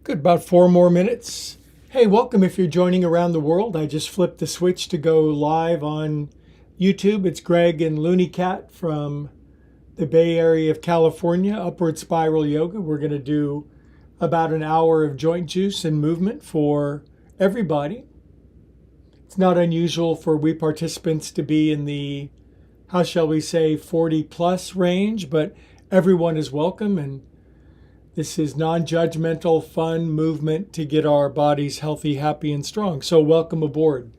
Good, about 4 more minutes. Hey, welcome if you're joining around the world. I just flipped the switch to go live on YouTube. It's Greg and Looney Cat from the Bay Area of California, Upward Spiral Yoga. We're going to do about an hour of joint juice and movement for everybody. It's not unusual for we participants to be in the, how shall we say, 40 plus range, but everyone is welcome, and this is non-judgmental, fun movement to get our bodies healthy, happy, and strong. So welcome aboard.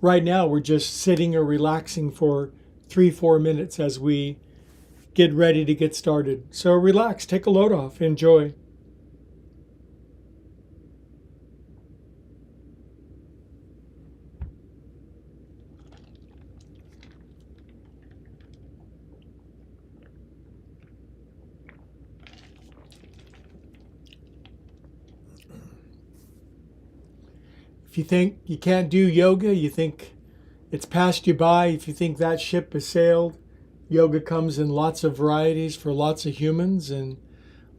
Right now, we're just sitting or relaxing for 3-4 minutes as we get ready to get started. So relax, take a load off, enjoy. If you think you can't do yoga, you think it's passed you by, if you think that ship has sailed, yoga comes in lots of varieties for lots of humans. And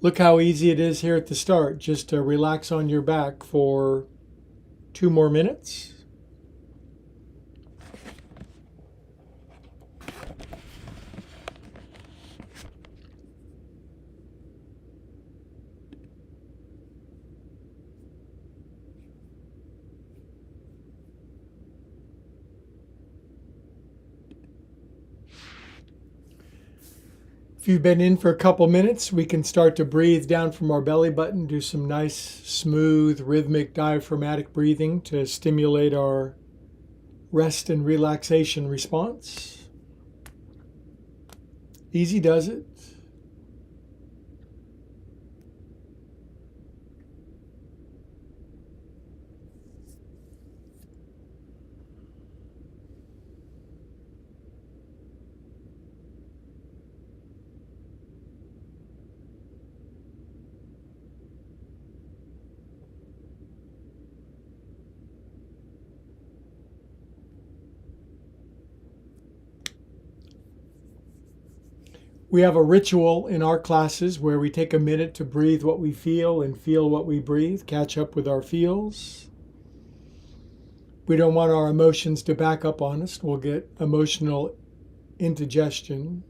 look how easy it is here at the start, just to relax on your back for 2 more minutes. If you've been in for a couple minutes, we can start to breathe down from our belly button, do some nice, smooth, rhythmic, diaphragmatic breathing to stimulate our rest and relaxation response. Easy does it. We have a ritual in our classes where we take a minute to breathe what we feel and feel what we breathe, catch up with our feels. We don't want our emotions to back up on us. We'll get emotional indigestion.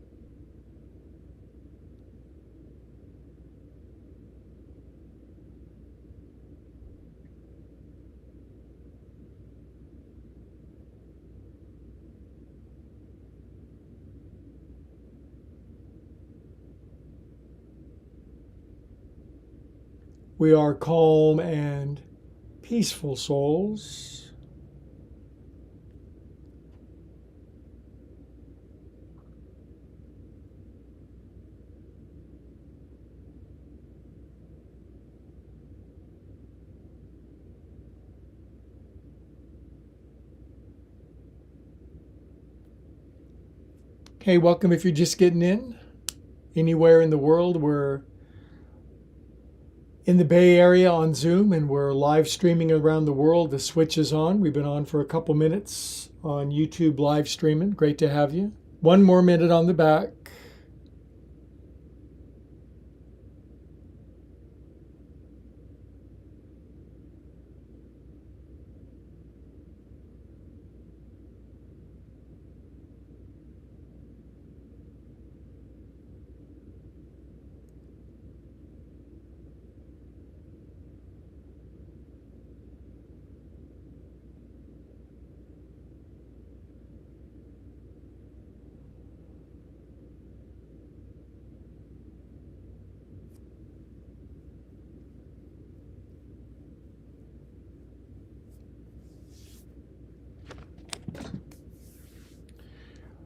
We are calm and peaceful souls. Hey, welcome if you're just getting in. Anywhere in the world, we're in the Bay Area on Zoom, and we're live streaming around the world. The switch is on. We've been on for a couple minutes on YouTube live streaming. Great to have you. 1 more minute on the back.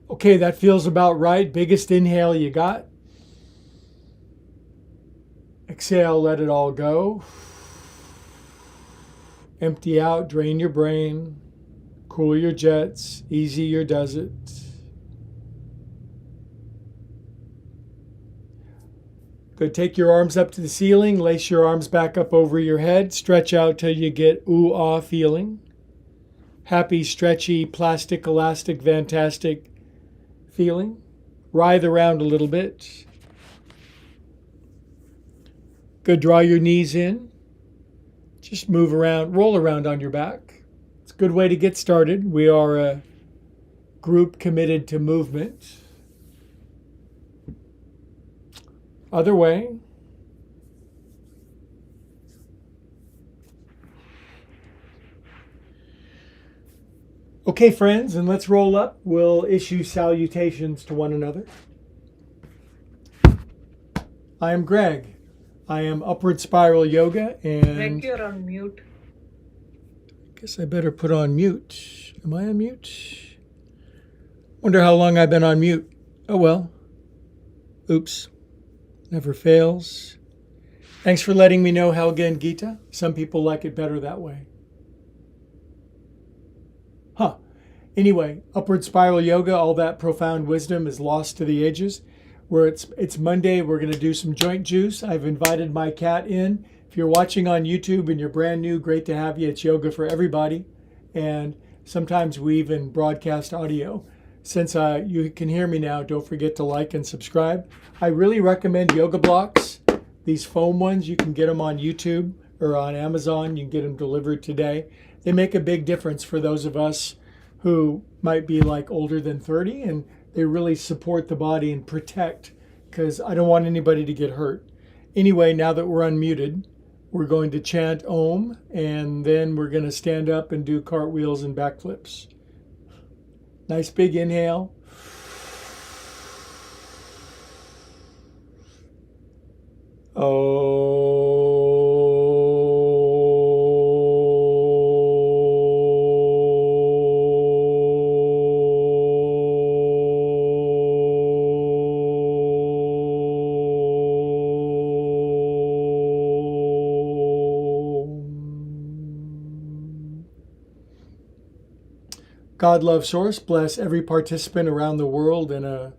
Okay, that feels about right. Biggest inhale you got. Exhale, let it all go. Empty out, drain your brain. Cool your jets. Easier does it. Good, take your arms up to the ceiling. Lace your arms back up over your head. Stretch out till you get ooh-ah feeling. Happy, stretchy, plastic, elastic, fantastic feeling. Writhe around a little bit. Good, draw your knees in. just move around, roll around on your back. It's a good way to get started. We are a group committed to movement. Other way. Okay, friends, and let's roll up. We'll issue salutations to one another. I am Greg. I am Upward Spiral Yoga, and Greg, you're on mute. I guess I better put on mute. Am I on mute? Wonder how long I've been on mute. Oh well. Oops. Never fails. Thanks for letting me know, Helga and Gita. Some people like it better that way. Huh. Anyway, Upward Spiral Yoga, all that profound wisdom is lost to the ages. Where it's Monday, we're going to do some joint juice. I've invited my cat in. If you're watching on YouTube and you're brand new, great to have you. It's yoga for everybody. And sometimes we even broadcast audio. Since you can hear me now, don't forget to like and subscribe. I really recommend yoga blocks. These foam ones, you can get them on YouTube or on Amazon. You can get them delivered today. They make a big difference for those of us who might be like older than 30, and they really support the body and protect, because I don't want anybody to get hurt. Anyway, now that we're unmuted, we're going to chant Om, and then we're going to stand up and do cartwheels and backflips. Nice big inhale. God, love, source, bless every participant around the world in a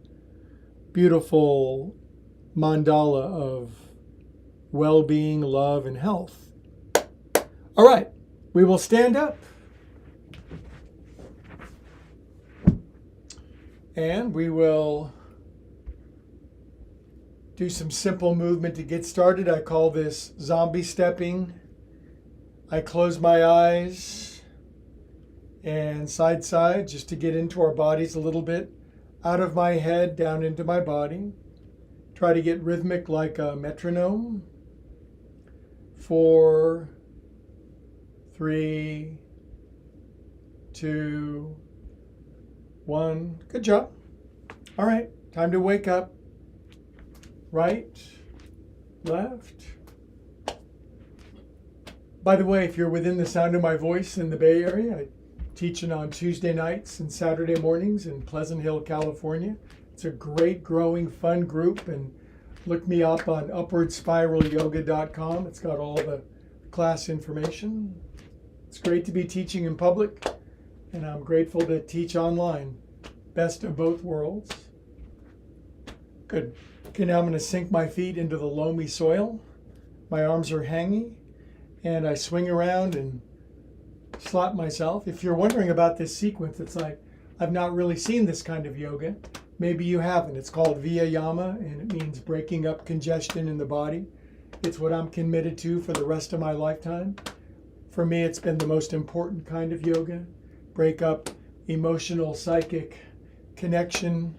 beautiful mandala of well-being, love, and health. All right, we will stand up. And we will do some simple movement to get started. I call this zombie stepping. I close my eyes and side just to get into our bodies a little bit. Out of my head, down into my body. Try to get rhythmic like a metronome. 4, 3, 2, 1. Good job. All right, time to wake up. Right, left. By the way, if you're within the sound of my voice in the Bay Area, I teaching on Tuesday nights and Saturday mornings in Pleasant Hill, California. It's a great, growing, fun group, and look me up on upwardspiralyoga.com. It's got all the class information. It's great to be teaching in public, and I'm grateful to teach online. Best of both worlds. Good. Okay, now I'm going to sink my feet into the loamy soil. My arms are hanging, and I swing around and slap myself. If you're wondering about this sequence, it's like, I've not really seen this kind of yoga. Maybe you haven't. It's called Viyama, and it means breaking up congestion in the body. It's what I'm committed to for the rest of my lifetime. For me, it's been the most important kind of yoga. Break up emotional, psychic connection,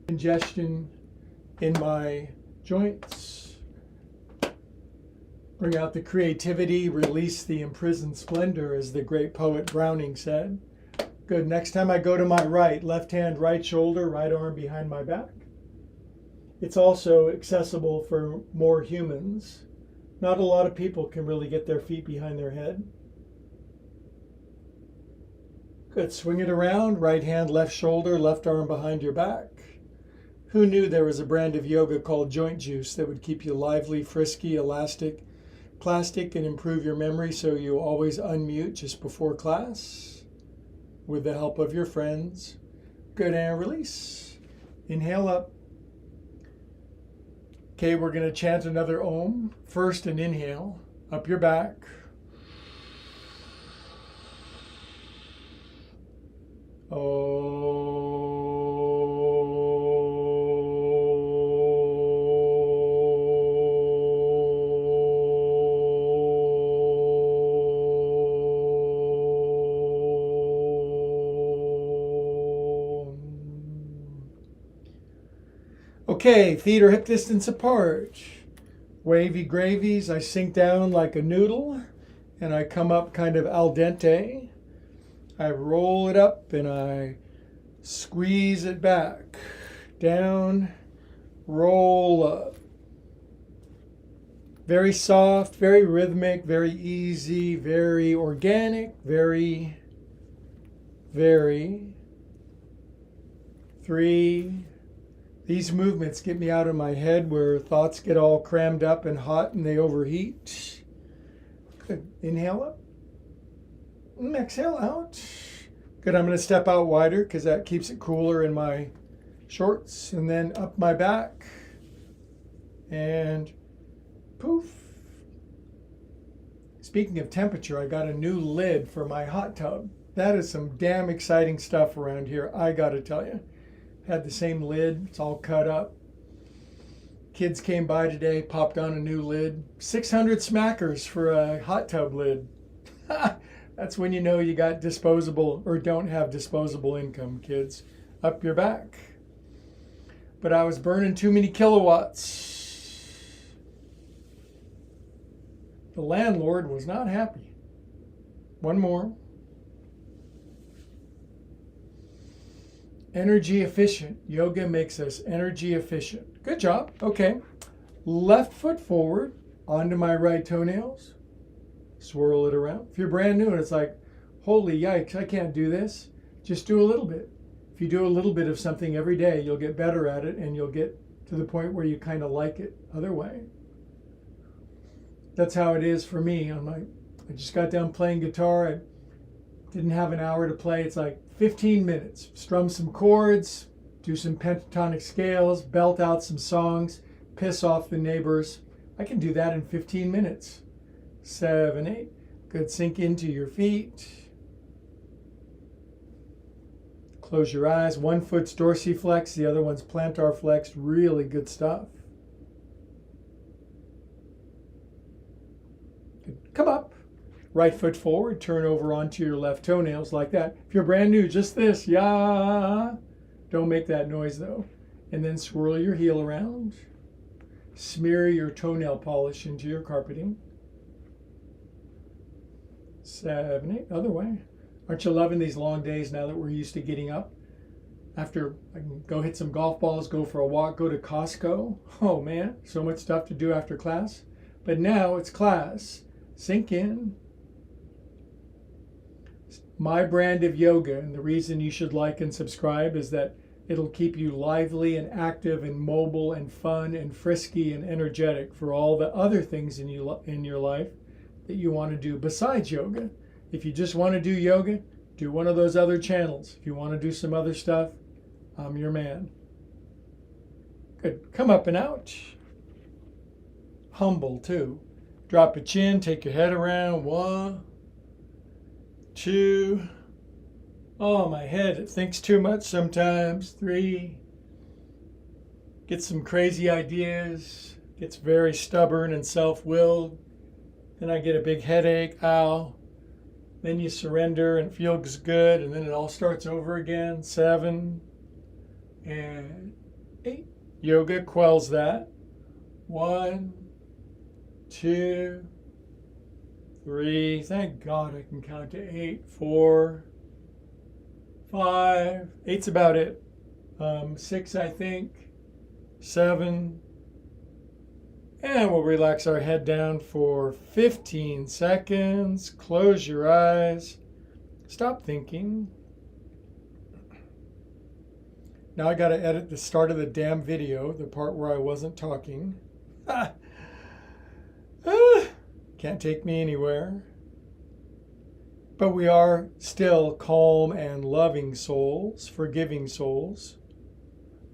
congestion in my joints. Bring out the creativity, release the imprisoned splendor, as the great poet Browning said. Good. Next time I go to my right, left hand, right shoulder, right arm behind my back. It's also accessible for more humans. Not a lot of people can really get their feet behind their head. Good. Swing it around, right hand, left shoulder, left arm behind your back. Who knew there was a brand of yoga called joint juice that would keep you lively, frisky, elastic, plastic, and improve your memory so you always unmute just before class with the help of your friends. Good, and release. Inhale up. Okay, we're going to chant another Om. First, an inhale up your back. Okay, feet are hip distance apart. Wavy gravies, I sink down like a noodle and I come up kind of al dente. I roll it up and I squeeze it back. Down, roll up. Very soft, very rhythmic, very easy, very organic, very 3. These movements get me out of my head where thoughts get all crammed up and hot and they overheat. Good. Inhale up. Exhale out. Good. I'm going to step out wider because that keeps it cooler in my shorts. And then up my back. And poof. Speaking of temperature, I got a new lid for my hot tub. That is some damn exciting stuff around here, I got to tell you. Had the same lid, it's all cut up. Kids came by today, popped on a new lid. 600 smackers for a hot tub lid. That's when you know you got disposable or don't have disposable income, kids. Up your back. But I was burning too many kilowatts. The landlord was not happy. One more. Energy efficient. Yoga makes us energy efficient. Good job. Okay. Left foot forward onto my right toenails. Swirl it around. If you're brand new and it's like, holy yikes, I can't do this, just do a little bit. If you do a little bit of something every day, you'll get better at it and you'll get to the point where you kind of like it other way. That's how it is for me. I just got done playing guitar. I didn't have an hour to play. It's like 15 minutes. Strum some chords, do some pentatonic scales, belt out some songs, piss off the neighbors. I can do that in 15 minutes. 7, 8. Good. Sink into your feet. Close your eyes. One foot's dorsiflex, the other one's plantar flexed. Really good stuff. Good. Come up. Right foot forward, turn over onto your left toenails like that. If you're brand new, just this, yeah. Don't make that noise though. And then swirl your heel around. Smear your toenail polish into your carpeting. 7, 8, other way. Aren't you loving these long days now that we're used to getting up? After I can go hit some golf balls, go for a walk, go to Costco. Oh man, so much stuff to do after class. But now it's class. Sink in. My brand of yoga, and the reason you should like and subscribe is that it'll keep you lively and active and mobile and fun and frisky and energetic for all the other things in your life that you want to do besides yoga. If you just want to do yoga, do one of those other channels. If you want to do some other stuff, I'm your man. Good. Come up and out. Humble too. Drop your chin, take your head around. 1, 2. Oh, my head, it thinks too much sometimes. 3. Gets some crazy ideas. Gets very stubborn and self-willed. Then I get a big headache. Ow. Then you surrender and feels good. And then it all starts over again. 7 and 8. Yoga quells that. 1, 2, 3. Thank God I can count to 8. 4, 5. 8's about it. 6, I think. 7. And we'll relax our head down for 15 seconds. Close your eyes. Stop thinking. Now I got to edit the start of the damn video, the part where I wasn't talking. Can't take me anywhere. But we are still calm and loving souls, forgiving souls.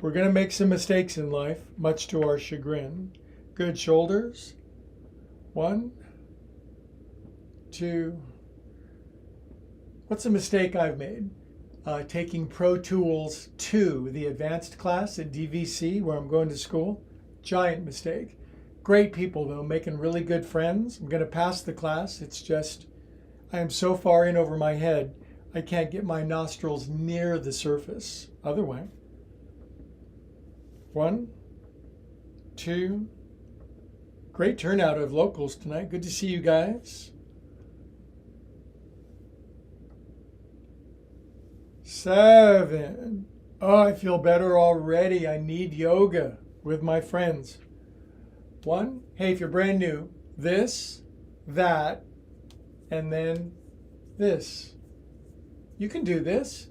We're going to make some mistakes in life, much to our chagrin. Good. Shoulders. 1, 2. What's a mistake I've made? Taking Pro Tools 2, the advanced class at DVC, where I'm going to school. Giant mistake. Great people, though, making really good friends. I'm going to pass the class. It's just, I am so far in over my head, I can't get my nostrils near the surface. Other way. 1, 2. Great turnout of locals tonight. Good to see you guys. 7. Oh, I feel better already. I need yoga with my friends. 1. Hey, if you're brand new, this, that, and then this. You can do this.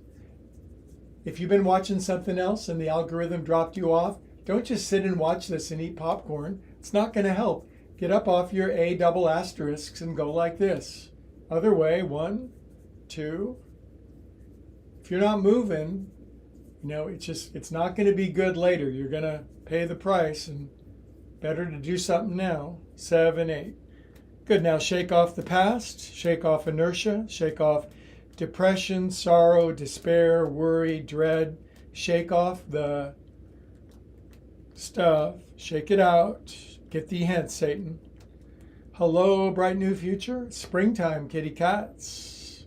If you've been watching something else and the algorithm dropped you off, don't just sit and watch this and eat popcorn. It's not going to help. Get up off your A double asterisks and go like this. Other way, 1, 2. If you're not moving, it's not going to be good later. You're going to pay the price, and better to do something now. 7, 8. Good. Now shake off the past, shake off inertia, shake off depression, sorrow, despair, worry, dread. Shake off the stuff. Shake it out. Get thee hence, Satan. Hello, bright new future. Springtime, kitty cats.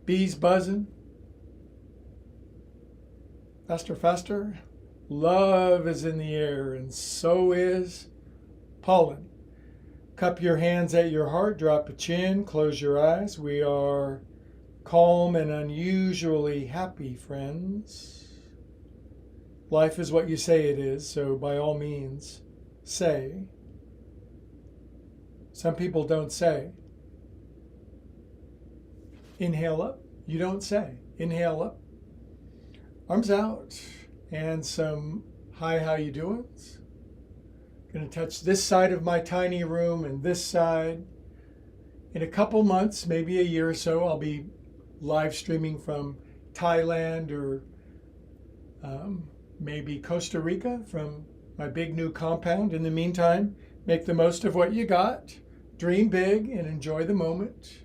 Bees buzzing. Faster, faster. Love is in the air, and so is pollen. Cup your hands at your heart, drop a chin, close your eyes. We are calm and unusually happy, friends. Life is what you say it is, so by all means, say. Some people don't say. Inhale up. You don't say. Inhale up. Arms out. And some hi, how you doing? Going to touch this side of my tiny room and this side. In a couple months, maybe a year or so, I'll be live streaming from Thailand or maybe Costa Rica from my big new compound. In the meantime, make the most of what you got. Dream big and enjoy the moment.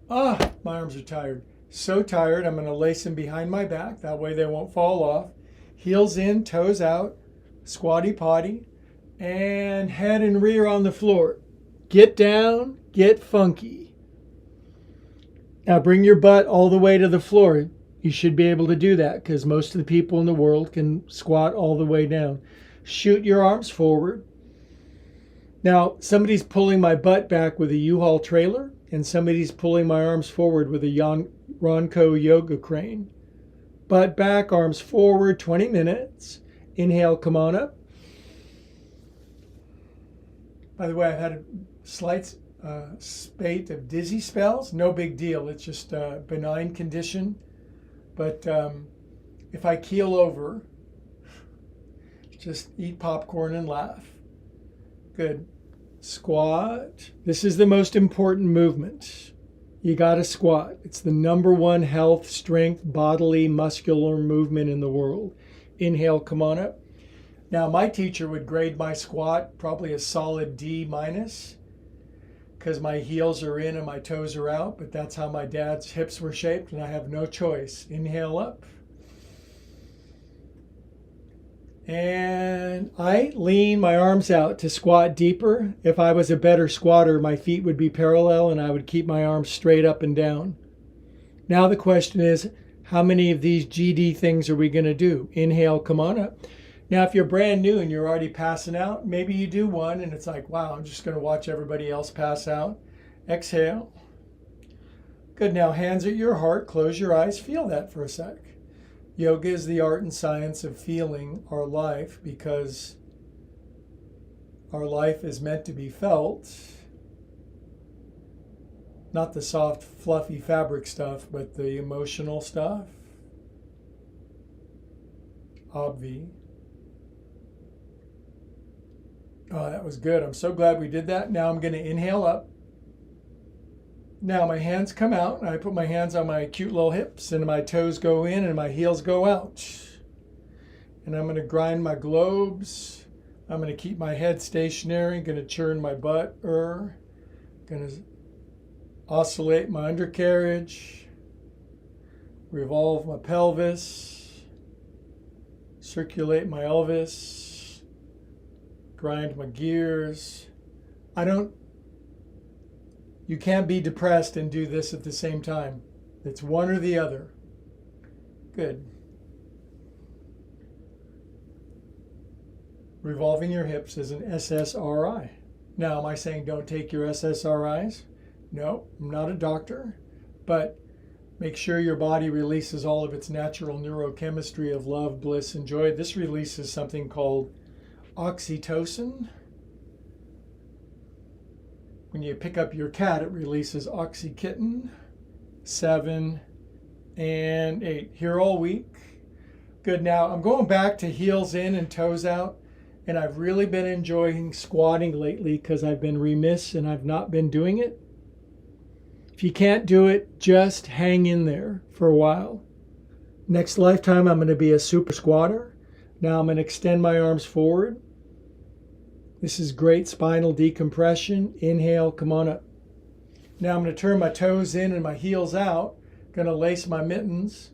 Ah, my arms are tired. So tired, I'm going to lace them behind my back. That way they won't fall off. Heels in, toes out, squatty potty, and head and rear on the floor. Get down, get funky. Now bring your butt all the way to the floor. You should be able to do that because most of the people in the world can squat all the way down. Shoot your arms forward. Now, somebody's pulling my butt back with a U-Haul trailer, and somebody's pulling my arms forward with a Ronco yoga crane. Butt back, arms forward, 20 minutes. Inhale, come on up. By the way, I've had a slight spate of dizzy spells. No big deal. It's just a benign condition. But if I keel over, just eat popcorn and laugh. Good. Squat. This is the most important movement. You got to squat. It's the number one health, strength, bodily, muscular movement in the world. Inhale, come on up. Now, my teacher would grade my squat probably a solid D minus because my heels are in and my toes are out, but that's how my dad's hips were shaped, and I have no choice. Inhale up. And I lean my arms out to squat deeper. If I was a better squatter, my feet would be parallel and I would keep my arms straight up and down. Now the question is, how many of these GD things are we going to do? Inhale, come on up. Now, if you're brand new and you're already passing out, maybe you do one and it's like, wow, I'm just going to watch everybody else pass out. Exhale. Good. Now, hands at your heart. Close your eyes. Feel that for a sec. Yoga is the art and science of feeling our life because our life is meant to be felt. Not the soft, fluffy fabric stuff, but the emotional stuff. Obvi. Oh, that was good. I'm so glad we did that. Now I'm going to inhale up. Now my hands come out, and I put my hands on my cute little hips, and my toes go in, and my heels go out. And I'm going to grind my globes. I'm going to keep my head stationary. Going to churn my butt. Going to oscillate my undercarriage. Revolve my pelvis. Circulate my Elvis. Grind my gears. You can't be depressed and do this at the same time. It's one or the other. Good. revolving your hips is an SSRI. Now, am I saying don't take your SSRIs? No, I'm not a doctor, but make sure your body releases all of its natural neurochemistry of love, bliss, and joy. This releases something called oxytocin. When you pick up your cat, it releases oxykitten, 7 and 8. Here all week. Good. Now I'm going back to heels in and toes out, and I've really been enjoying squatting lately because I've been remiss and I've not been doing it. If you can't do it, just hang in there for a while. Next lifetime, I'm going to be a super squatter. Now I'm going to extend my arms forward. This is great spinal decompression. Inhale, come on up. Now I'm going to turn my toes in and my heels out. Going to lace my mittens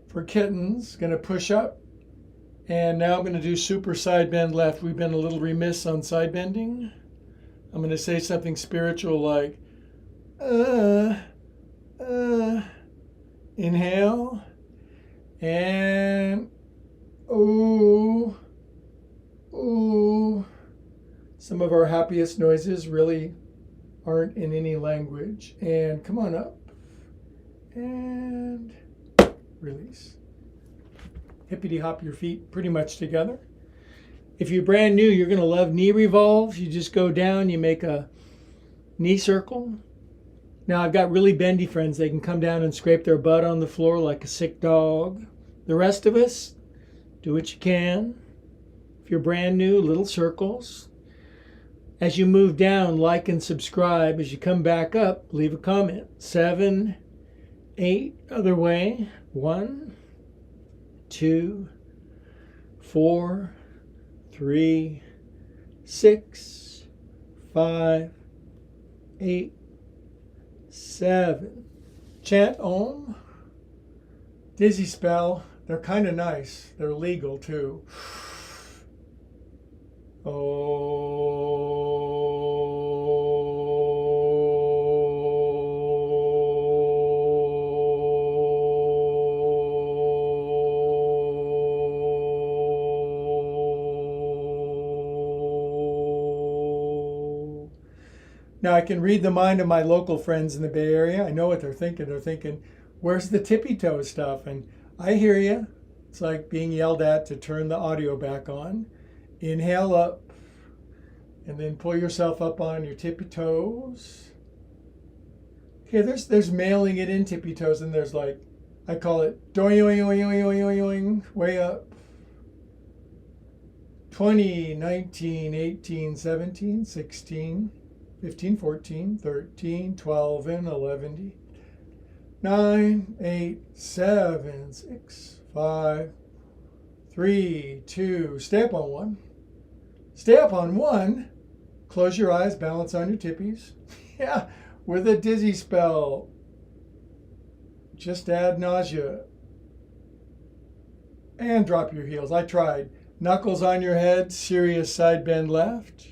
for kittens. Going to push up. And now I'm going to do super side bend left. We've been a little remiss on side bending. I'm going to say something spiritual like, inhale, and ooh. Some of our happiest noises really aren't in any language. And come on up, and release. Hippity hop your feet pretty much together. If you're brand new, you're going to love knee revolves. You just go down, you make a knee circle. Now I've got really bendy friends. They can come down and scrape their butt on the floor like a sick dog. The rest of us, do what you can. If you're brand new, little circles. As you move down, like and subscribe. As you come back up, leave a comment. 7, 8, other way. 1, 2, 4, 3, 6, 5, 8, 7. Chant Om. Dizzy spell. They're kind of nice. They're legal too. Now I can read the mind of my local friends in the Bay Area. I know what they're thinking. They're thinking, where's the tippy toe stuff? And I hear you. It's like being yelled at to turn the audio back on. Inhale up, and then pull yourself up on your tippy toes. Okay, there's mailing it in tippy toes, and there's like, I call it doing, way up. 20, 19, 18, 17, 16, 15, 14, 13, 12, and 11, 9, 8, 7, 6, 5, 3, 2, stay up on 1. Stay up on 1. Close your eyes, balance on your tippies. Yeah, with a dizzy spell. Just add nausea. And drop your heels. I tried. Knuckles on your head, serious side bend left.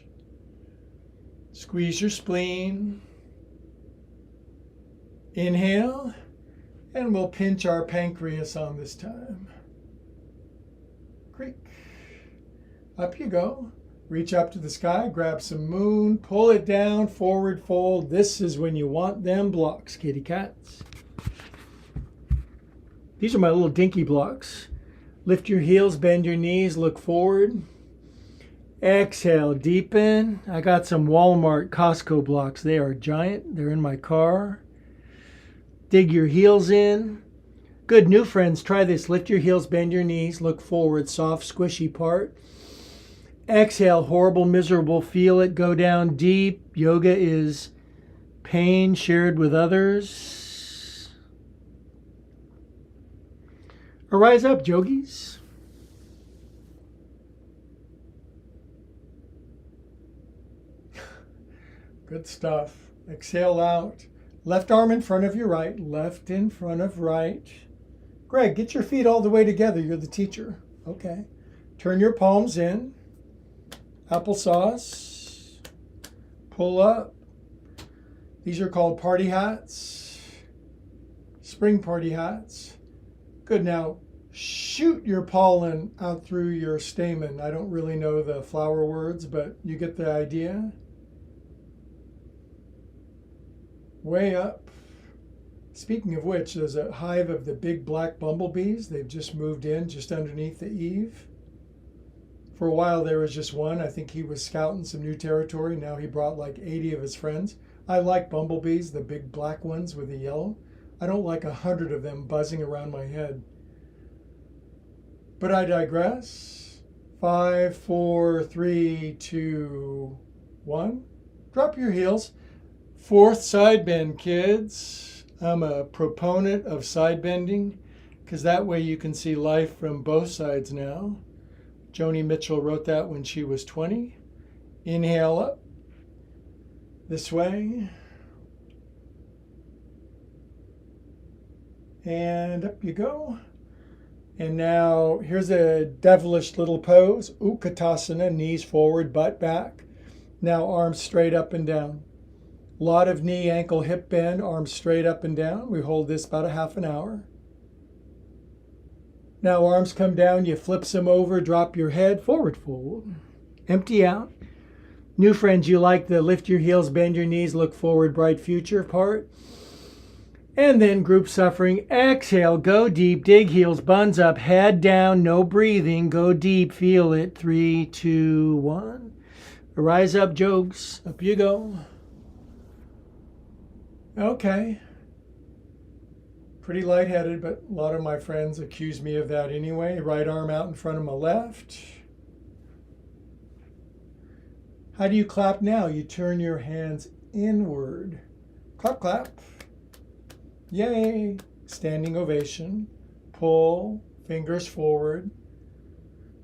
Squeeze your spleen. Inhale, and we'll pinch our pancreas on this time. Creak. Up you go. Reach up to the sky, grab some moon, pull it down, forward fold. This is when you want them blocks, kitty cats. These are my little dinky blocks. Lift your heels, bend your knees, look forward. Exhale, deepen. I got some Walmart Costco blocks. They are giant. They're in my car. Dig your heels in. Good, new friends, try this. Lift your heels, bend your knees, look forward, soft, squishy part. Exhale, horrible, miserable, feel it, go down deep. Yoga is pain shared with others. Arise up, yogis. Good stuff. Exhale out. Left arm in front of your right, left in front of right. Greg, get your feet all the way together. You're the teacher. Okay. Turn your palms in. Applesauce. Pull up. These are called party hats. Spring party hats. Good. Now, shoot your pollen out through your stamen. I don't really know the flower words, but you get the idea. Way up. Speaking of which, there's a hive of the big black bumblebees. They've just moved in just underneath the eave. For a while there was just one. I think he was scouting some new territory. Now he brought like 80 of his friends. I like bumblebees, the big black ones with the yellow. I don't like 100 of them buzzing around my head. But I digress. 5, 4, 3, 2, 1. Drop your heels. Fourth side bend, kids. I'm a proponent of side bending because that way you can see life from both sides now. Joni Mitchell wrote that when she was 20. Inhale up. This way. And up you go. And now here's a devilish little pose. Utkatasana, knees forward, butt back. Now arms straight up and down. A lot of knee, ankle, hip bend, arms straight up and down. We hold this about a half an hour. Now arms come down, you flip them over, drop your head, forward fold. Empty out. New friends, you like the lift your heels, bend your knees, look forward, bright future part. And then group suffering. Exhale, go deep, dig heels, buns up, head down, no breathing, go deep, feel it. 3, 2, 1. Rise up, jogs. Up you go. Okay. Pretty lightheaded, but a lot of my friends accuse me of that anyway. Right arm out in front of my left. How do you clap now? You turn your hands inward. Clap, clap. Yay. Standing ovation. Pull, fingers forward.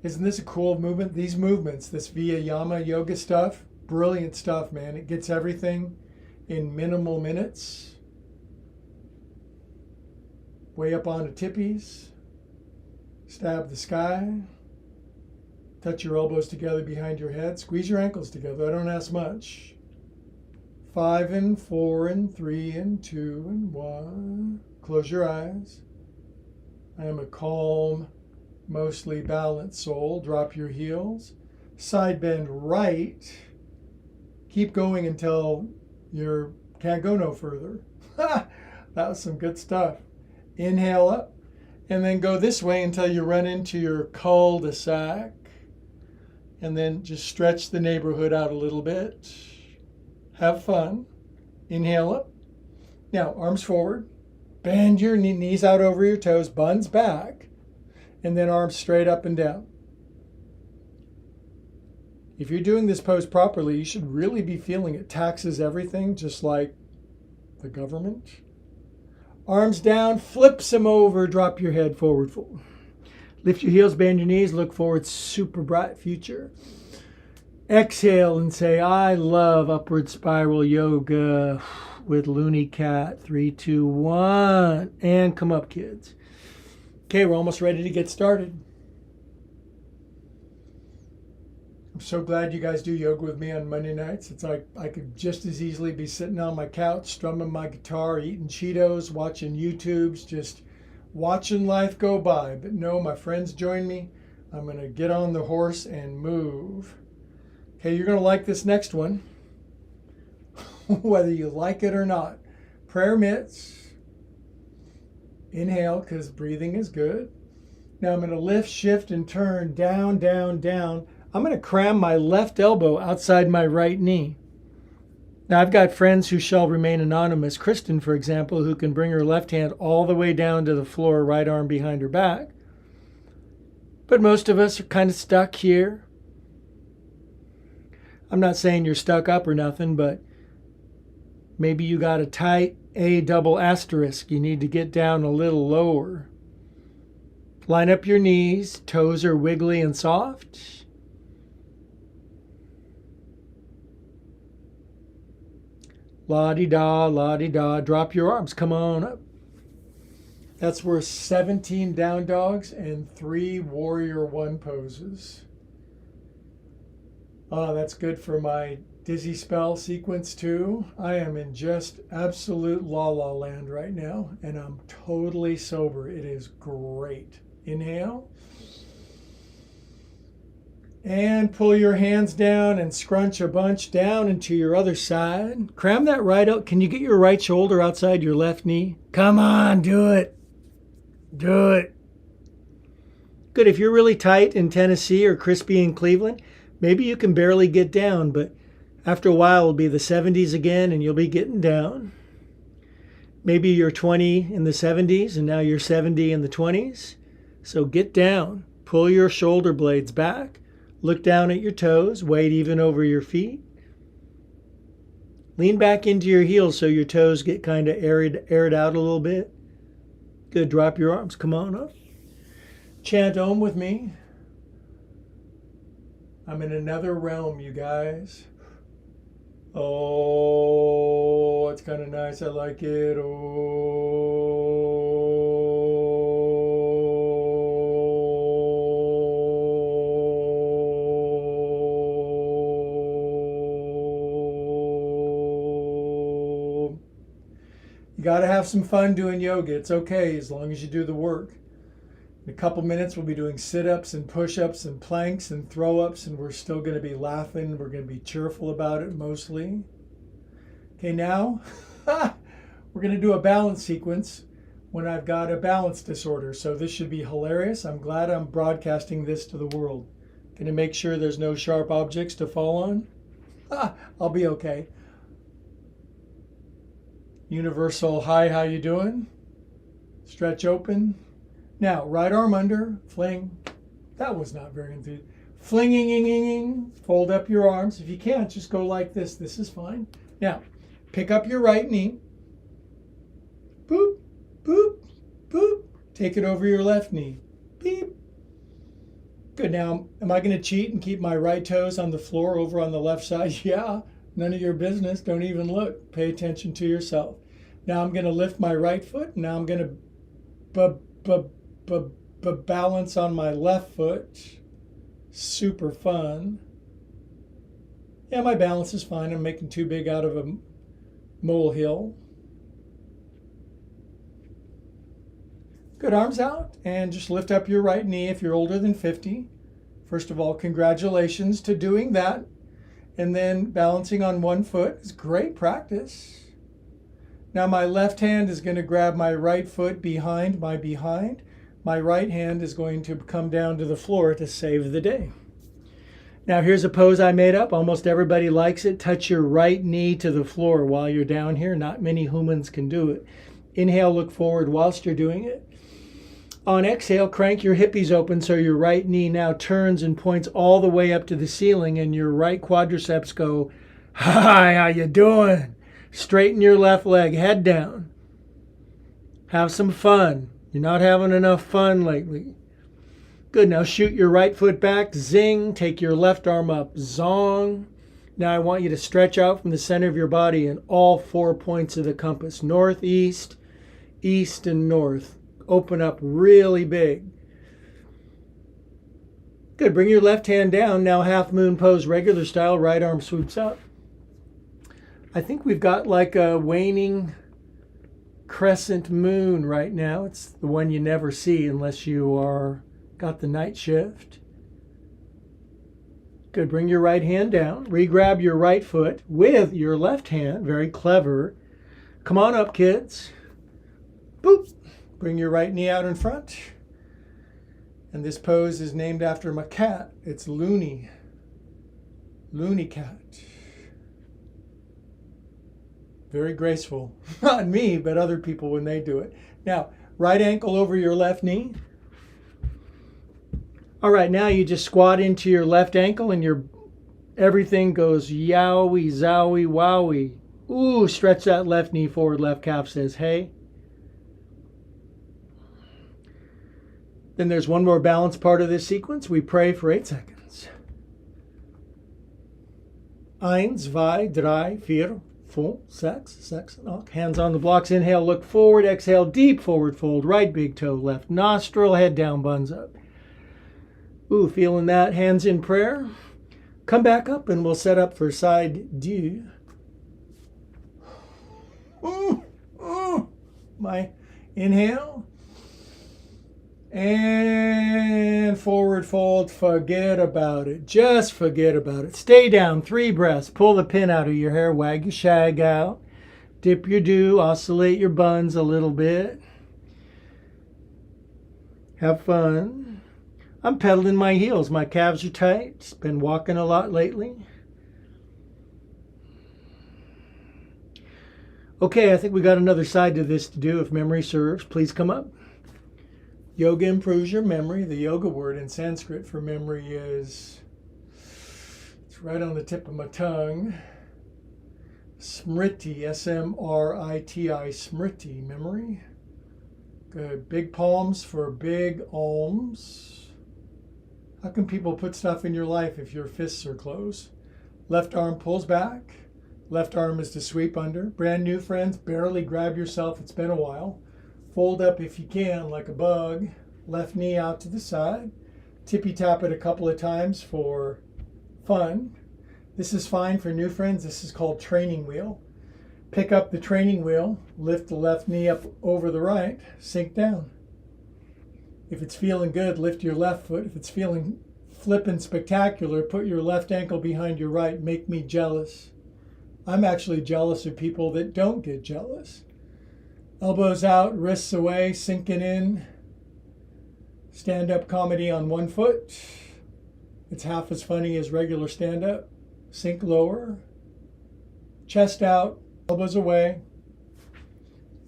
Isn't this a cool movement? These movements, this Vayama yoga stuff, brilliant stuff, man. It gets everything in minimal minutes. Way up onto tippies. Stab the sky. Touch your elbows together behind your head. Squeeze your ankles together. I don't ask much. 5 and 4 and 3 and 2 and 1. Close your eyes. I am a calm, mostly balanced soul. Drop your heels. Side bend right. Keep going until you can't go no further. That was some good stuff. Inhale up and then go this way until you run into your cul-de-sac. And then just stretch the neighborhood out a little bit. Have fun. Inhale up. Now arms forward. Bend your knees out over your toes, buns back. And then arms straight up and down. If you're doing this pose properly, you should really be feeling it taxes everything, just like the government. Arms down, flips them over, drop your head forward, fold. Lift your heels, bend your knees, look forward, super bright future. Exhale and say, I love upward spiral yoga with Looney Cat. 3, 2, 1. And come up, kids. Okay, we're almost ready to get started. I'm so glad you guys do yoga with me on Monday nights. It's like I could just as easily be sitting on my couch, strumming my guitar, eating Cheetos, watching YouTubes, just watching life go by. But no, my friends join me. I'm going to get on the horse and move. Okay, you're going to like this next one, whether you like it or not. Prayer mitts. Inhale, because breathing is good. Now I'm going to lift, shift, and turn down, down, down. I'm going to cram my left elbow outside my right knee. Now, I've got friends who shall remain anonymous. Kristen, for example, who can bring her left hand all the way down to the floor, right arm behind her back. But most of us are kind of stuck here. I'm not saying you're stuck up or nothing, but maybe you got a tight A double asterisk. You need to get down a little lower. Line up your knees. Toes are wiggly and soft. La-di-da, la-di-da. Drop your arms. Come on up. That's worth 17 down dogs and 3 warrior 1 poses. Oh, that's good for my dizzy spell sequence too. I am in just absolute la-la land right now, and I'm totally sober. It is great. Inhale. And pull your hands down and scrunch a bunch down into your other side. Cram that right out. Can you get your right shoulder outside your left knee? Come on, do it. Do it. Good. If you're really tight in Tennessee or crispy in Cleveland, maybe you can barely get down, but after a while it'll be the 70s again and you'll be getting down. Maybe you're 20 in the 70s and now you're 70 in the 20s. So get down. Pull your shoulder blades back. Look down at your toes, weight even over your feet. Lean back into your heels so your toes get kind of aired out a little bit. Good, drop your arms, come on up. Chant Om with me. I'm in another realm, you guys. Oh, it's kind of nice, I like it. Oh. You got to have some fun doing yoga. It's okay as long as you do the work. In a couple minutes, we'll be doing sit-ups and push-ups and planks and throw-ups, and we're still going to be laughing. We're going to be cheerful about it mostly. Okay, now we're going to do a balance sequence when I've got a balance disorder. So this should be hilarious. I'm glad I'm broadcasting this to the world. Going to make sure there's no sharp objects to fall on. I'll be okay. Universal, hi, how you doing? Stretch open. Now, right arm under, fling. That was not very enthusiastic. Flinging, fold up your arms. If you can't, just go like this. This is fine. Now, pick up your right knee. Boop, boop, boop. Take it over your left knee. Beep. Good. Now, am I going to cheat and keep my right toes on the floor over on the left side? Yeah. None of your business. Don't even look. Pay attention to yourself. Now I'm going to lift my right foot. Now I'm going to balance on my left foot. Super fun. Yeah, my balance is fine. I'm making too big out of a molehill. Good, arms out. And just lift up your right knee if you're older than 50. First of all, congratulations to doing that. And then balancing on one foot is great practice. Now my left hand is going to grab my right foot behind my behind. My right hand is going to come down to the floor to save the day. Now here's a pose I made up. Almost everybody likes it. Touch your right knee to the floor while you're down here. Not many humans can do it. Inhale, look forward whilst you're doing it. On exhale, crank your hippies open so your right knee now turns and points all the way up to the ceiling and your right quadriceps go, hi, how you doing? Straighten your left leg, head down. Have some fun. You're not having enough fun lately. Good, now shoot your right foot back, zing, take your left arm up, zong. Now I want you to stretch out from the center of your body in all 4 points of the compass, north, east, east, and north. Open up really big. Good, bring your left hand down, now half moon pose, regular style, right arm swoops up. I think we've got like a waning crescent moon right now. It's the one you never see unless you are got the night shift. Good, bring your right hand down, re-grab your right foot with your left hand, very clever. Come on up, kids. Boop. Bring your right knee out in front. And this pose is named after my cat. It's Looney. Looney cat. Very graceful. Not me, but other people when they do it. Now, right ankle over your left knee. All right, now you just squat into your left ankle and your everything goes yowie, zowie, wowie. Ooh, stretch that left knee forward, left calf says, hey. Then there's one more balance part of this sequence. We pray for 8 seconds. 1, 2, 3, 4, 5, 6, 7, 8. Hands on the blocks. Inhale, look forward. Exhale, deep forward fold. Right big toe, left nostril, head down, buns up. Ooh, feeling that. Hands in prayer. Come back up and we'll set up for side deux. My inhale. And forward fold. Forget about it. Just forget about it. Stay down. 3 breaths. Pull the pin out of your hair. Wag your shag out. Dip your do. Oscillate your buns a little bit. Have fun. I'm pedaling my heels. My calves are tight. Been walking a lot lately. Okay, I think we got another side to this to do if memory serves. Please come up. Yoga improves your memory. The yoga word in Sanskrit for memory is, it's right on the tip of my tongue, smriti, S-M-R-I-T-I, smriti, memory. Good. Big palms for big alms. How can people put stuff in your life if your fists are closed? Left arm pulls back. Left arm is to sweep under. Brand new friends, barely grab yourself. It's been a while. Fold up if you can, like a bug. Left knee out to the side. Tippy tap it a couple of times for fun. This is fine for new friends. This is called training wheel. Pick up the training wheel. Lift the left knee up over the right. Sink down. If it's feeling good, lift your left foot. If it's feeling flippin' spectacular, put your left ankle behind your right. Make me jealous. I'm actually jealous of people that don't get jealous. Elbows out, wrists away, sinking in. Stand-up comedy on one foot. It's half as funny as regular stand-up. Sink lower. Chest out, elbows away.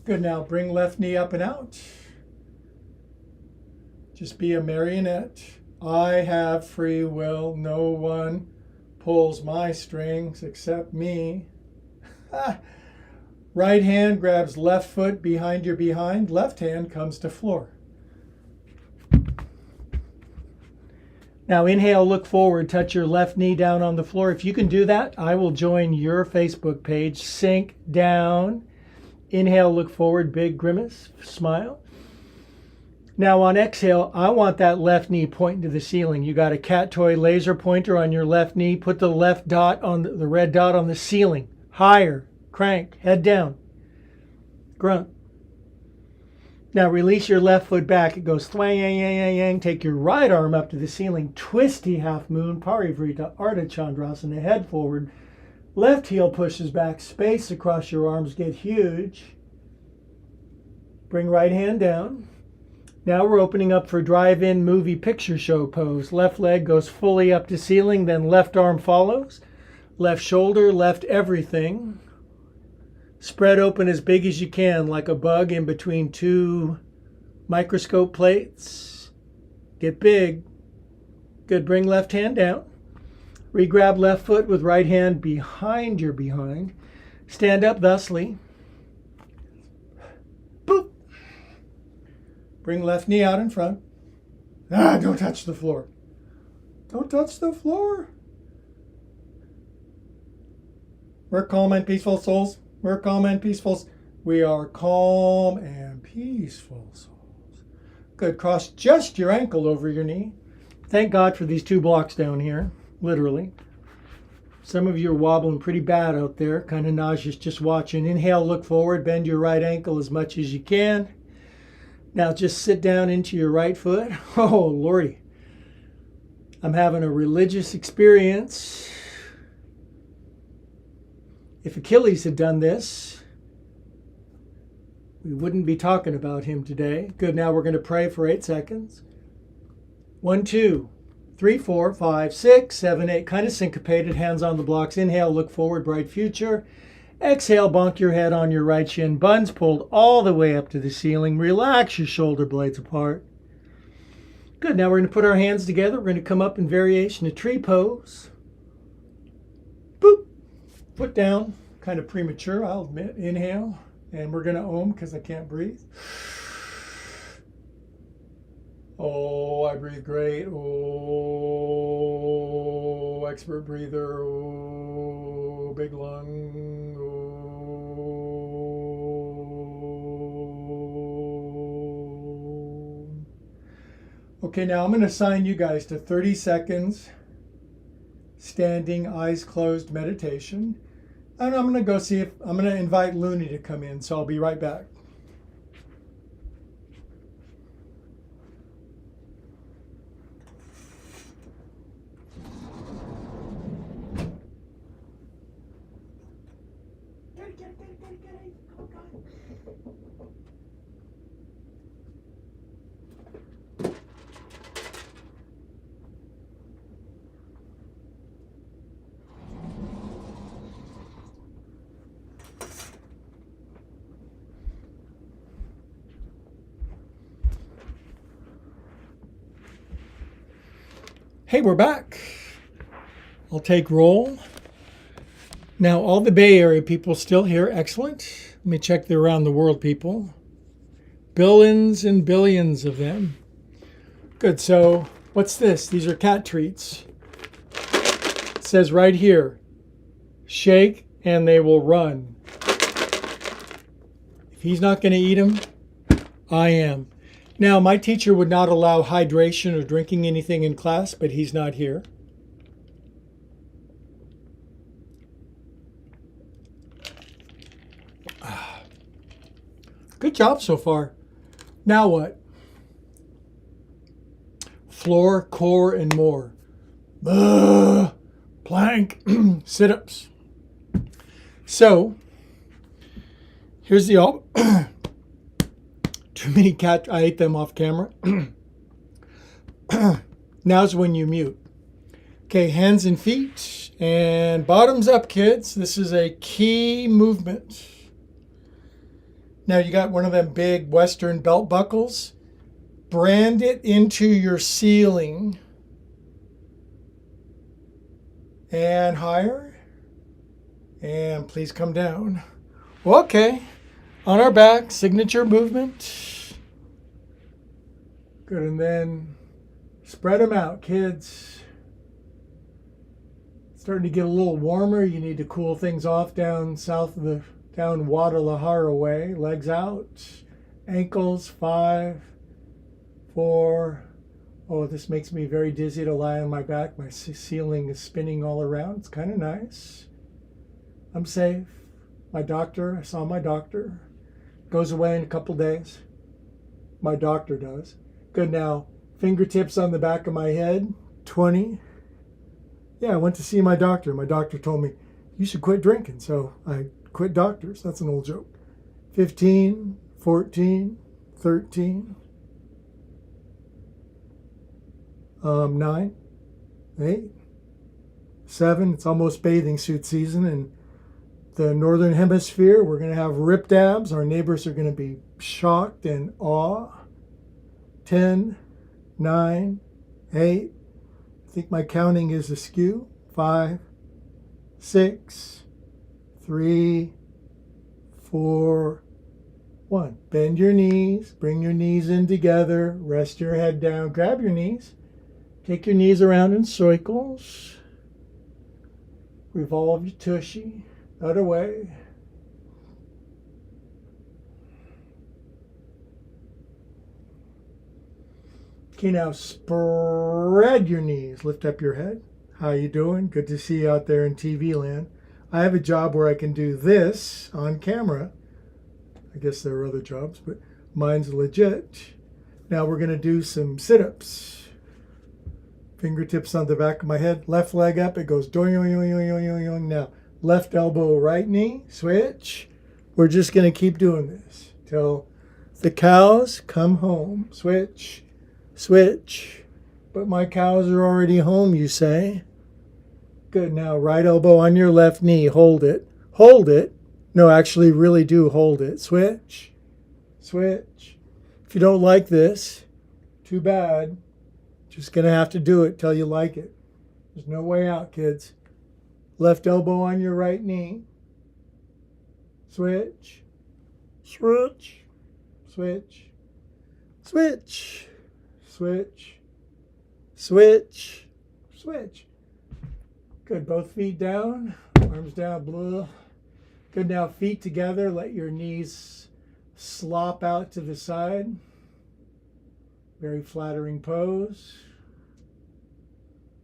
Good, now bring left knee up and out. Just be a marionette. I have free will. No one pulls my strings except me. Right hand grabs left foot behind your behind. Left hand comes to floor. Now inhale, look forward, touch your left knee down on the floor. If you can do that, I will join your Facebook page. Sink down. Inhale, look forward, big grimace, smile. Now on exhale, I want that left knee pointing to the ceiling. You got a cat toy laser pointer on your left knee. Put the left dot on the red dot on the ceiling. Higher. Crank. Head down. Grunt. Now release your left foot back. It goes thwang, yang, yang, yang, yang. Take your right arm up to the ceiling. Twisty half moon. Parivrita. Ardha Chandrasana. Head forward. Left heel pushes back. Space across your arms. Get huge. Bring right hand down. Now we're opening up for drive-in movie picture show pose. Left leg goes fully up to ceiling, then left arm follows. Left shoulder, left everything. Spread open as big as you can, like a bug in between 2 microscope plates. Get big. Good, bring left hand down. Re-grab left foot with right hand behind your behind. Stand up thusly. Boop. Bring left knee out in front. Don't touch the floor. Don't touch the floor. We're calm and peaceful souls. We're calm and peaceful. We are calm and peaceful souls. Good. Cross just your ankle over your knee. Thank God for these 2 blocks down here, literally. Some of you are wobbling pretty bad out there, kind of nauseous just watching. Inhale, look forward, bend your right ankle as much as you can. Now just sit down into your right foot. Oh, Lordy. I'm having a religious experience. If Achilles had done this, we wouldn't be talking about him today. Good, now we're going to pray for 8 seconds. 1, 2, 3, 4, 5, 6, 7, 8. Kind of syncopated, hands on the blocks. Inhale, look forward, bright future. Exhale, bonk your head on your right shin. Buns pulled all the way up to the ceiling. Relax your shoulder blades apart. Good, now we're going to put our hands together. We're going to come up in variation to tree pose. Boop. Foot down, kind of premature, I'll admit. Inhale, and we're going to Om because I can't breathe. Oh, I breathe great. Oh, expert breather. Oh, big lung. Oh. Okay, now I'm going to assign you guys to 30 seconds standing, eyes closed meditation. And I'm going to go see if I'm going to invite Looney to come in, so I'll be right back. Hey, we're back. I'll take roll. Now, all the Bay Area people still here. Excellent. Let me check the around the world people. Billions and billions of them. Good. So what's this? These are cat treats. It says right here, shake and they will run. If he's not going to eat them, I am. Now, my teacher would not allow hydration or drinking anything in class, but he's not here. Good job so far. Now what? Floor, core, and more. Plank, sit-ups. So, here's the all. Too many cat. I ate them off camera. Now's when you mute. Okay, hands and feet and bottoms up, kids. This is a key movement. Now you got one of them big Western belt buckles. Brand it into your ceiling. And higher. And please come down. Okay. On our back, signature movement. Good, and then spread them out, kids. It's starting to get a little warmer. You need to cool things off down south of the, down Guadalajara way. Legs out, ankles, 5, 4. Oh, this makes me very dizzy to lie on my back. My ceiling is spinning all around. It's kind of nice. I'm safe. My doctor, I saw my doctor. Goes away in a couple days. My doctor does. Good. Now, fingertips on the back of my head. 20. Yeah, I went to see my doctor. My doctor told me, you should quit drinking. So I quit doctors. That's an old joke. 15, 14, 13, 9, 8, 7. It's almost bathing suit season, and the Northern Hemisphere, we're going to have ripped abs. Our neighbors are going to be shocked and awe. 10, 9, 8. I think my counting is askew. 5, 6, 3, 4, 1. Bend your knees. Bring your knees in together. Rest your head down. Grab your knees. Take your knees around in circles. Revolve your tushy. Other way. Okay, now spread your knees. Lift up your head. How you doing? Good to see you out there in TV land. I have a job where I can do this on camera. I guess there are other jobs, but mine's legit. Now we're going to do some sit-ups. Fingertips on the back of my head. Left leg up. It goes doing. Now, left elbow, right knee. Switch. We're just going to keep doing this till the cows come home. Switch. Switch. But my cows are already home, you say? Good. Now, right elbow on your left knee. Hold it. Hold it. No, actually, really do hold it. Switch. Switch. If you don't like this, too bad. Just going to have to do it till you like it. There's no way out, kids. Left elbow on your right knee. Switch. Switch. Switch. Switch. Switch. Switch. Switch. Good. Both feet down. Arms down. Blah. Good. Now feet together. Let your knees slop out to the side. Very flattering pose.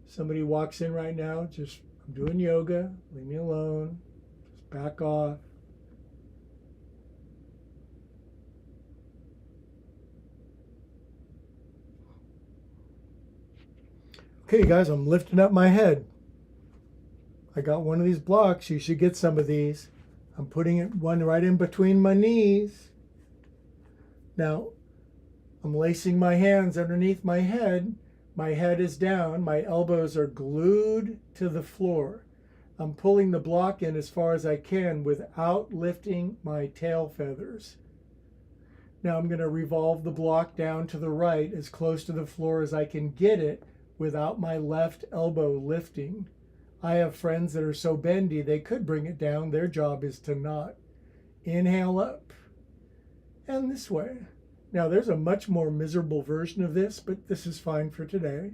Somebody walks in right now. Just, I'm doing yoga. Leave me alone. Just back off. Okay, guys, I'm lifting up my head. I got one of these blocks. You should get some of these. I'm putting it one right in between my knees. Now, I'm lacing my hands underneath my head. My head is down. My elbows are glued to the floor. I'm pulling the block in as far as I can without lifting my tail feathers. Now I'm going to revolve the block down to the right as close to the floor as I can get it without my left elbow lifting. I have friends that are so bendy they could bring it down. Their job is to not. Inhale up and this way. Now there's a much more miserable version of this, but this is fine for today.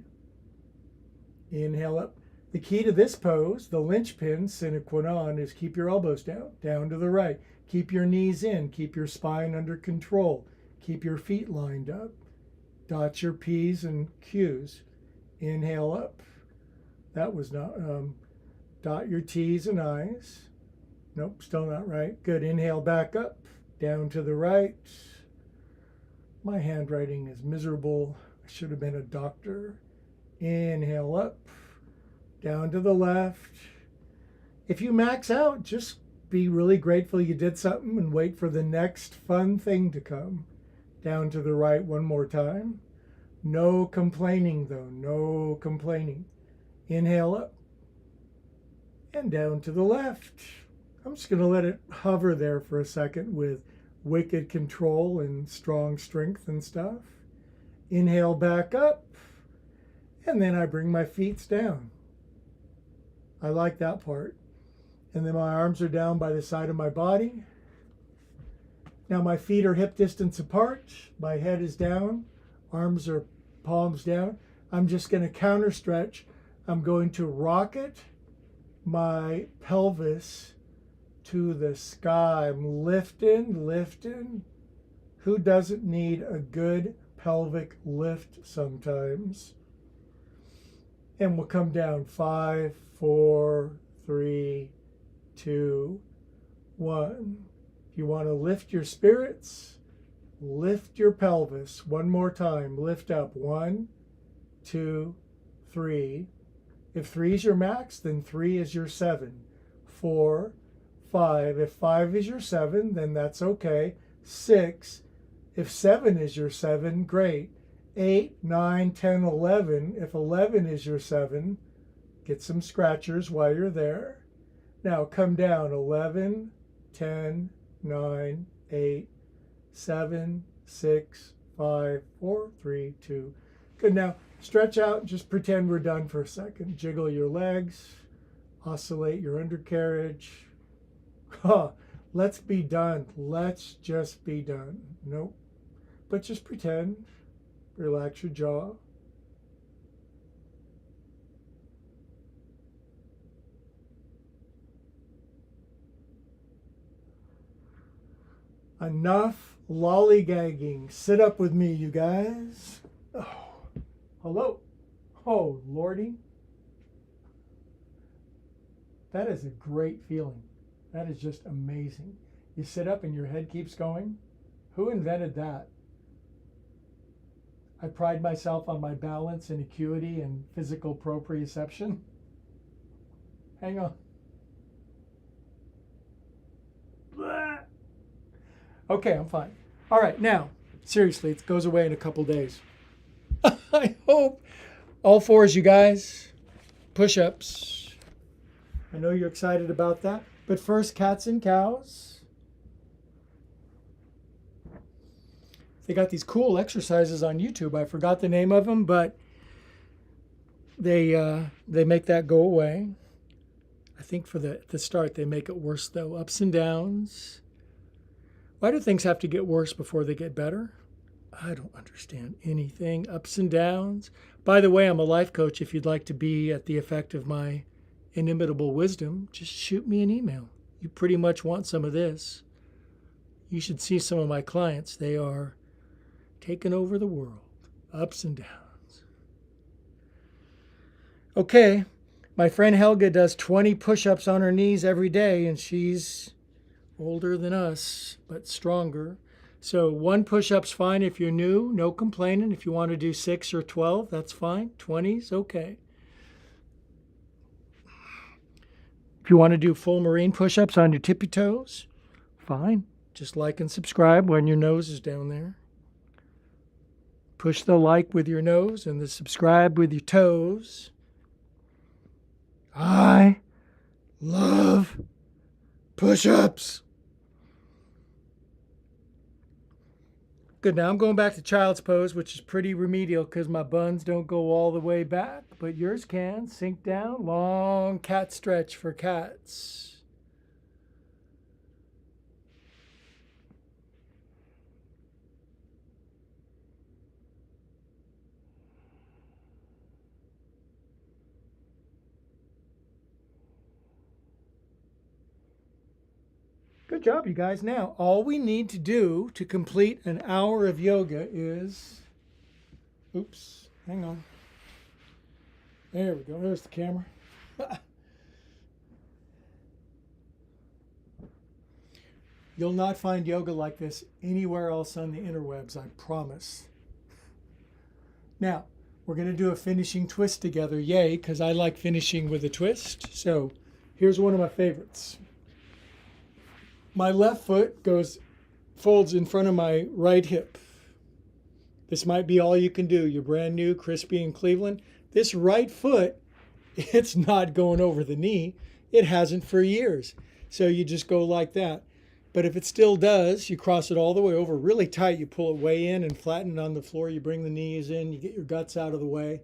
Inhale up. The key to this pose, the linchpin, sine qua non, is keep your elbows down to the right. Keep your knees in, keep your spine under control. Keep your feet lined up. Dot your P's and Q's. Inhale up. That was not, dot your T's and I's. Nope, still not right. Good, inhale back up, down to the right. My handwriting is miserable. I should have been a doctor. Inhale up, down to the left. If you max out, just be really grateful you did something and wait for the next fun thing to come. Down to the right one more time. No complaining though, no complaining. Inhale up and down to the left. I'm just going to let it hover there for a second with wicked control and strong strength and stuff. Inhale back up, and then I bring my feet down. I like that part. And then my arms are down by the side of my body. Now my feet are hip distance apart. My head is down. Arms are palms down. I'm just going to counter stretch. I'm going to rocket my pelvis to the sky. I'm lifting, lifting. Who doesn't need a good pelvic lift sometimes? And we'll come down. 5, 4, 3, 2, 1. If you want to lift your spirits, lift your pelvis. One more time. Lift up. 1, 2, 3. If 3 is your max, then 3 is your 7. 4, 5. If 5 is your 7, then that's okay. 6. If 7 is your 7, great. 8, 9, 10, 11. If 11 is your 7, get some scratchers while you're there. Now come down. 11, 10, 9, 8, 7, 6, 5, 4, 3, 2. Good. Now stretch out. Just pretend we're done for a second. Jiggle your legs. Oscillate your undercarriage. Let's be done. Let's just be done. Nope. But just pretend. Relax your jaw. Enough lollygagging. Sit up with me, you guys. Oh, hello. Oh, Lordy. That is a great feeling. That is just amazing. You sit up and your head keeps going. Who invented that? I pride myself on my balance and acuity and physical proprioception. Hang on. Blah. Okay, I'm fine. All right, now, seriously, it goes away in a couple days. I hope. All fours, you guys. Push-ups. I know you're excited about that. But first, cats and cows. They got these cool exercises on YouTube. I forgot the name of them, but they make that go away. I think for the start, they make it worse, though. Ups and downs. Why do things have to get worse before they get better? I don't understand anything. Ups and downs. By the way, I'm a life coach. If you'd like to be at the effect of my inimitable wisdom, just shoot me an email. You pretty much want some of this. You should see some of my clients. They are taking over the world. Ups and downs. Okay, my friend Helga does 20 push-ups on her knees every day, and she's older than us, but stronger. So 1 push-up's fine if you're new, no complaining. If you want to do 6 or 12, that's fine. 20's okay. If you want to do full marine push-ups on your tippy toes, fine. Just like and subscribe when your nose is down there. Push the like with your nose and the subscribe with your toes. I love push-ups. Good. Now I'm going back to child's pose, which is pretty remedial because my buns don't go all the way back, but yours can. Sink down, long cat stretch for cats. Good job, you guys. Now, all we need to do to complete an hour of yoga is, oops, hang on. There we go. There's the camera. You'll not find yoga like this anywhere else on the interwebs, I promise. Now, we're going to do a finishing twist together. Yay, because I like finishing with a twist. So, here's one of my favorites. My left foot folds in front of my right hip. This might be all you can do. You're brand new, crispy in Cleveland. This right foot, it's not going over the knee. It hasn't for years. So you just go like that. But if it still does, you cross it all the way over really tight. You pull it way in and flatten it on the floor. You bring the knees in. You get your guts out of the way.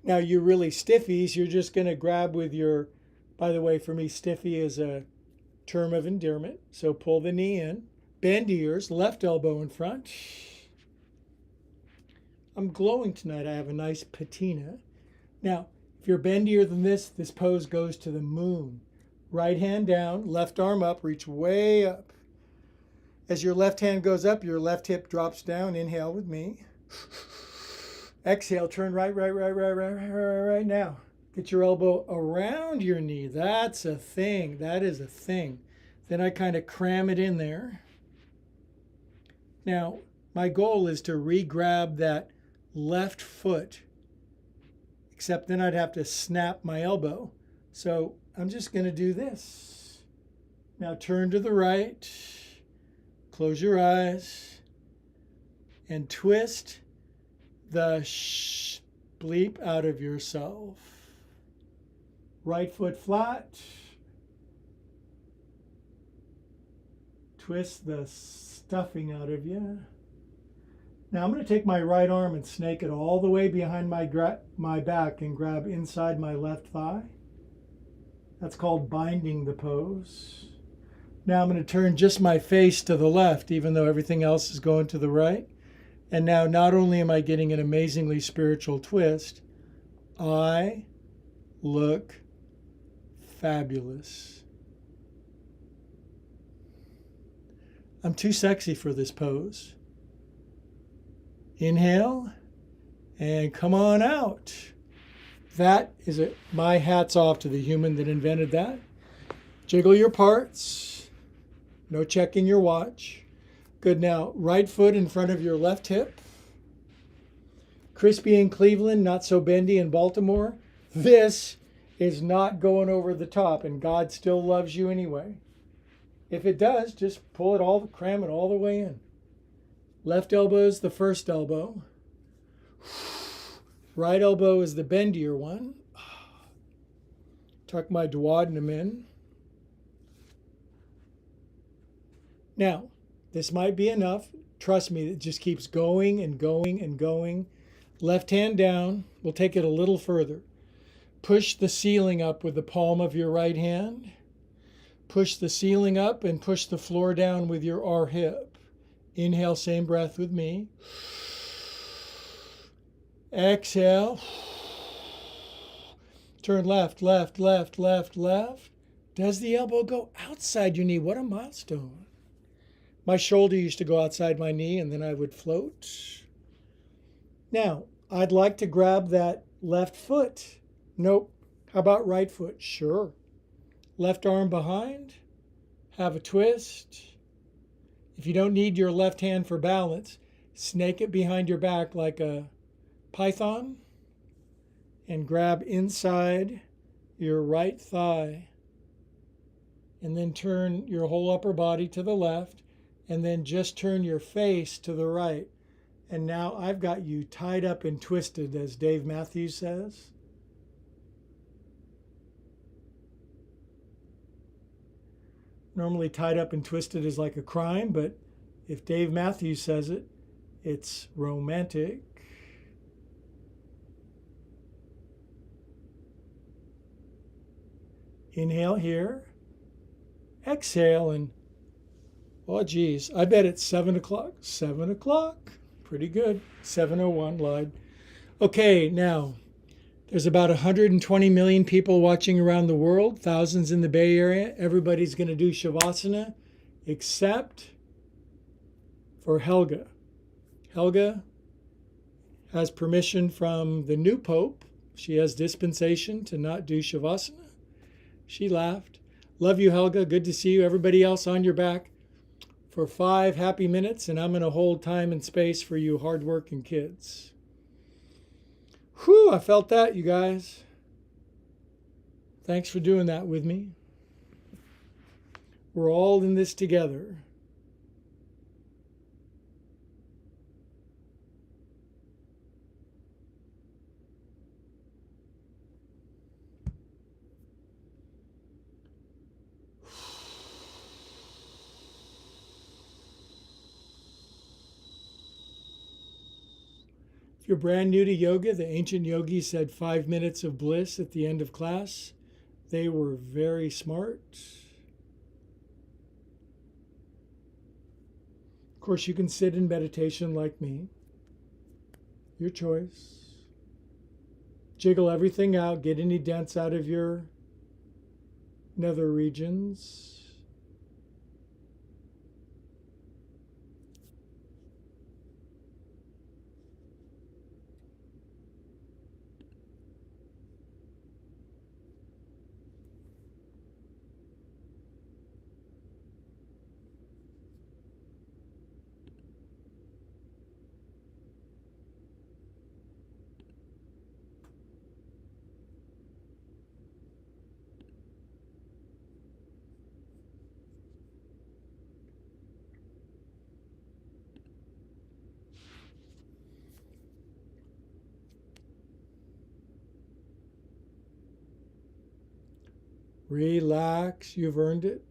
Now you're really stiffies. You're just going to grab with your... By the way, for me, stiffy is a term of endearment. So pull the knee in, bend ears, left elbow in front. I'm glowing tonight. I have a nice patina. Now, if you're bendier than this pose goes to the moon. Right hand down, left arm up, reach way up. As your left hand goes up, your left hip drops down. Inhale with me. Exhale, turn right now. Get your elbow around your knee. That's a thing. That is a thing. Then I kind of cram it in there. Now, my goal is to re-grab that left foot, except then I'd have to snap my elbow. So I'm just going to do this. Now turn to the right, close your eyes, and twist the bleep out of yourself. Right foot flat. Twist the stuffing out of you. Now I'm going to take my right arm and snake it all the way behind my back and grab inside my left thigh. That's called binding the pose. Now I'm going to turn just my face to the left, even though everything else is going to the right. And now not only am I getting an amazingly spiritual twist, I look fabulous. I'm too sexy for this pose. Inhale and come on out. That is it. My hat's off to the human that invented that. Jiggle your parts. No checking your watch. Good. Now, right foot in front of your left hip. Crispy in Cleveland, not so bendy in Baltimore. This is not going over the top, and God still loves you anyway. If it does, just cram it all the way in. Left elbow is the first elbow. Right elbow is the bendier one. Tuck my duodenum in. Now, this might be enough. Trust me, it just keeps going and going and going. Left hand down. We'll take it a little further. Push the ceiling up with the palm of your right hand. Push the ceiling up and push the floor down with your R hip. Inhale, same breath with me. Exhale. Turn left, left, left, left, left. Does the elbow go outside your knee? What a milestone. My shoulder used to go outside my knee and then I would float. Now, I'd like to grab that left foot. Nope. How about right foot? Sure. Left arm behind. Have a twist. If you don't need your left hand for balance, snake it behind your back like a python and grab inside your right thigh. And then turn your whole upper body to the left and then just turn your face to the right. And now I've got you tied up and twisted, as Dave Matthews says. Normally tied up and twisted is like a crime, but if Dave Matthews says it, it's romantic. Inhale here. Exhale and, oh geez, I bet it's 7 o'clock. 7 o'clock. Pretty good. 7:01, lied. Okay, now, there's about 120 million people watching around the world, thousands in the Bay Area. Everybody's going to do Shavasana except for Helga. Helga has permission from the new Pope. She has dispensation to not do Shavasana. She laughed. Love you, Helga. Good to see you. Everybody else on your back for 5 happy minutes, and I'm going to hold time and space for you hardworking kids. Whew, I felt that, you guys. Thanks for doing that with me. We're all in this together. If you're brand new to yoga, the ancient yogis said 5 minutes of bliss at the end of class. They were very smart. Of course, you can sit in meditation like me. Your choice. Jiggle everything out. Get any dents out of your nether regions. Relax, you've earned it.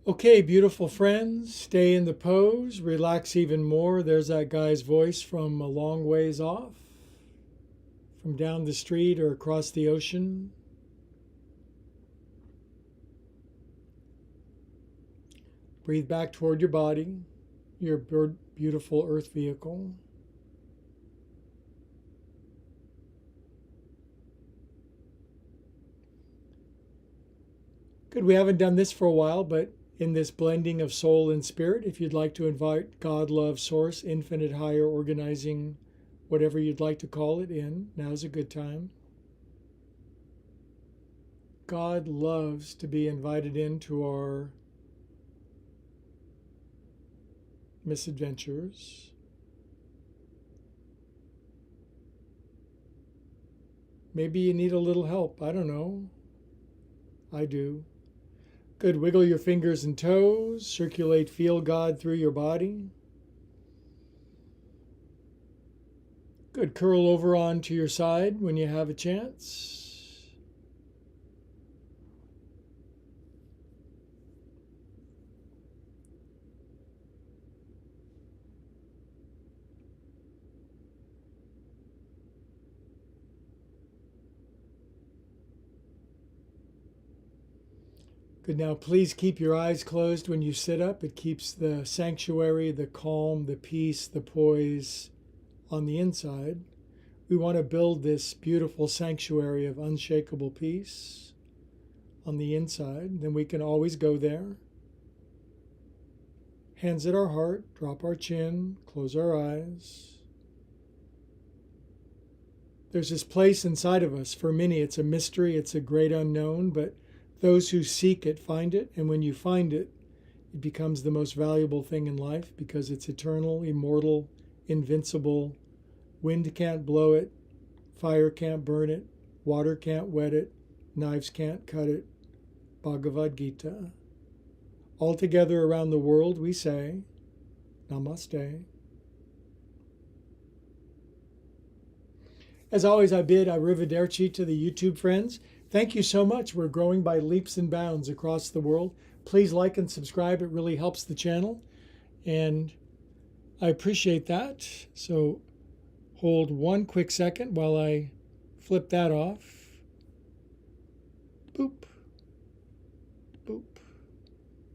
Okay, beautiful friends, stay in the pose, relax even more. There's that guy's voice from a long ways off, from down the street or across the ocean. Breathe back toward your body, your beautiful earth vehicle. Good, we haven't done this for a while, but in this blending of soul and spirit, if you'd like to invite God, love, source, infinite, higher, organizing, whatever you'd like to call it in, now's a good time. God loves to be invited into our misadventures. Maybe you need a little help. I don't know. I do. Good. Wiggle your fingers and toes. Circulate, feel God through your body. Good. Curl over onto your side when you have a chance. Good. Now, please keep your eyes closed when you sit up. It keeps the sanctuary, the calm, the peace, the poise on the inside. We want to build this beautiful sanctuary of unshakable peace on the inside. Then we can always go there. Hands at our heart, drop our chin, close our eyes. There's this place inside of us. For many, it's a mystery, it's a great unknown, but those who seek it find it, and when you find it, it becomes the most valuable thing in life because it's eternal, immortal, invincible. Wind can't blow it, fire can't burn it, water can't wet it, knives can't cut it. Bhagavad Gita. All together around the world we say, Namaste. As always, I bid arrivederci to the YouTube friends. Thank you so much. We're growing by leaps and bounds across the world. Please like and subscribe. It really helps the channel. And I appreciate that. So hold one quick second while I flip that off. Boop.